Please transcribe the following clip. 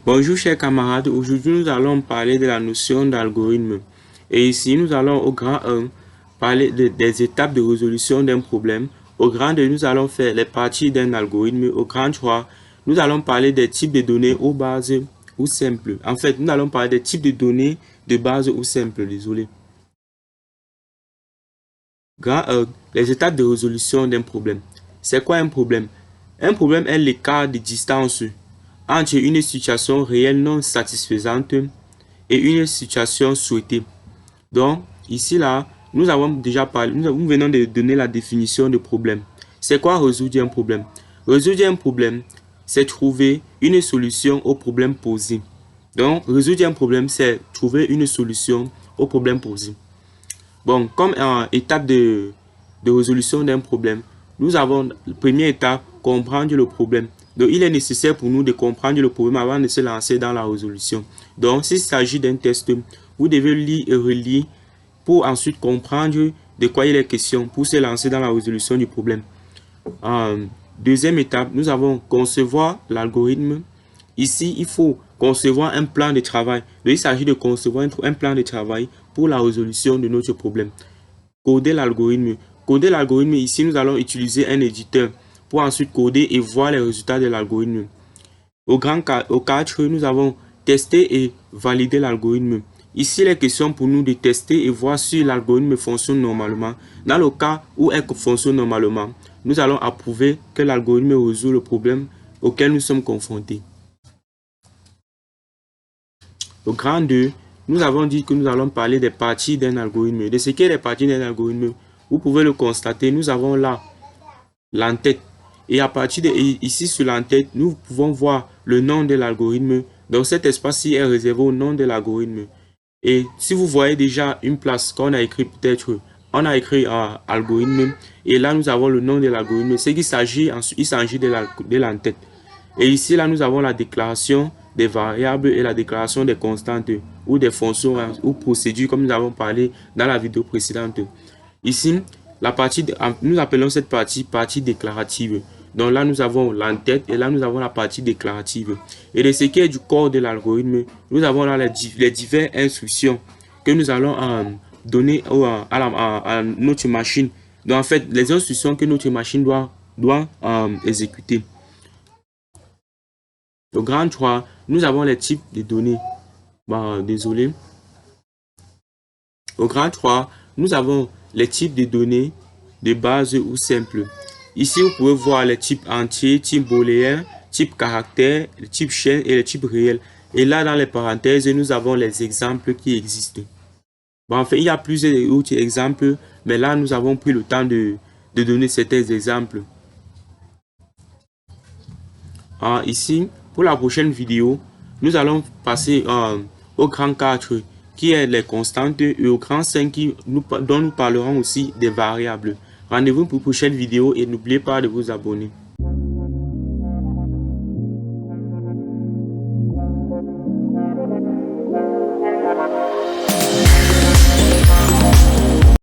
Bonjour chers camarades, aujourd'hui nous allons parler de la notion d'algorithme. Et ici nous allons au grand 1 parler des étapes de résolution d'un problème. Au grand 2 nous allons faire les parties d'un algorithme. Au grand 3 nous allons parler des types de données aux bases ou simples. En fait nous allons parler des types de données de base ou simples, désolé. Grand 1, les étapes de résolution d'un problème. C'est quoi un problème? Un problème est l'écart de distance entre une situation réelle non satisfaisante et une situation souhaitée. Donc, ici, là, nous avons déjà parlé, nous venons de donner la définition de problème. C'est quoi résoudre un problème? Résoudre un problème, c'est trouver une solution au problème posé. Donc, résoudre un problème, c'est trouver une solution au problème posé. Bon, comme étape de résolution d'un problème, nous avons la première étape, comprendre le problème. Donc, il est nécessaire pour nous de comprendre le problème avant de se lancer dans la résolution. Donc, s'il s'agit d'un test, vous devez lire et relire pour ensuite comprendre de quoi il est question pour se lancer dans la résolution du problème. Deuxième étape, nous avons concevoir l'algorithme. Ici, il faut concevoir un plan de travail. Donc, il s'agit de concevoir un plan de travail pour la résolution de notre problème. Coder l'algorithme. Coder l'algorithme, ici, nous allons utiliser un éditeur pour ensuite coder et voir les résultats de l'algorithme. Au 4, nous avons tester et valider l'algorithme. Ici, il est question pour nous de tester et voir si l'algorithme fonctionne normalement. Dans le cas où elle fonctionne normalement, nous allons approuver que l'algorithme résout le problème auquel nous sommes confrontés. Au grand 2, nous avons dit que nous allons parler des parties d'un algorithme. De ce qu'est les parties d'un algorithme, vous pouvez le constater, nous avons là l'entête. Et à partir de ici sur l'entête, nous pouvons voir le nom de l'algorithme. Donc cet espace-ci est réservé au nom de l'algorithme. Et si vous voyez déjà une place qu'on a écrit peut-être, on a écrit algorithme. Et là, nous avons le nom de l'algorithme. C'est qu'il s'agit de l'entête. Et ici, là, nous avons la déclaration des variables et la déclaration des constantes ou des fonctions ou procédures comme nous avons parlé dans la vidéo précédente. Ici, nous appelons cette partie déclarative. Donc là, nous avons l'entête et là, nous avons la partie déclarative. Et de ce qui est du corps de l'algorithme, nous avons là les diverses instructions que nous allons donner à notre machine. Donc en fait, les instructions que notre machine doit exécuter. Au grand 3, nous avons les types de données. Désolé. Au grand 3, nous avons les types de données de base ou simples. Ici, vous pouvez voir les types entiers, type booléen, type caractère, le type chaîne et le type réel. Et là, dans les parenthèses, nous avons les exemples qui existent. Bon, en fait, il y a plusieurs autres exemples, mais là, nous avons pris le temps de donner certains exemples. Ici, pour la prochaine vidéo, nous allons passer au grand 4, qui est les constantes, et au grand 5, dont nous parlerons aussi des variables. Rendez-vous pour une prochaine vidéo et n'oubliez pas de vous abonner.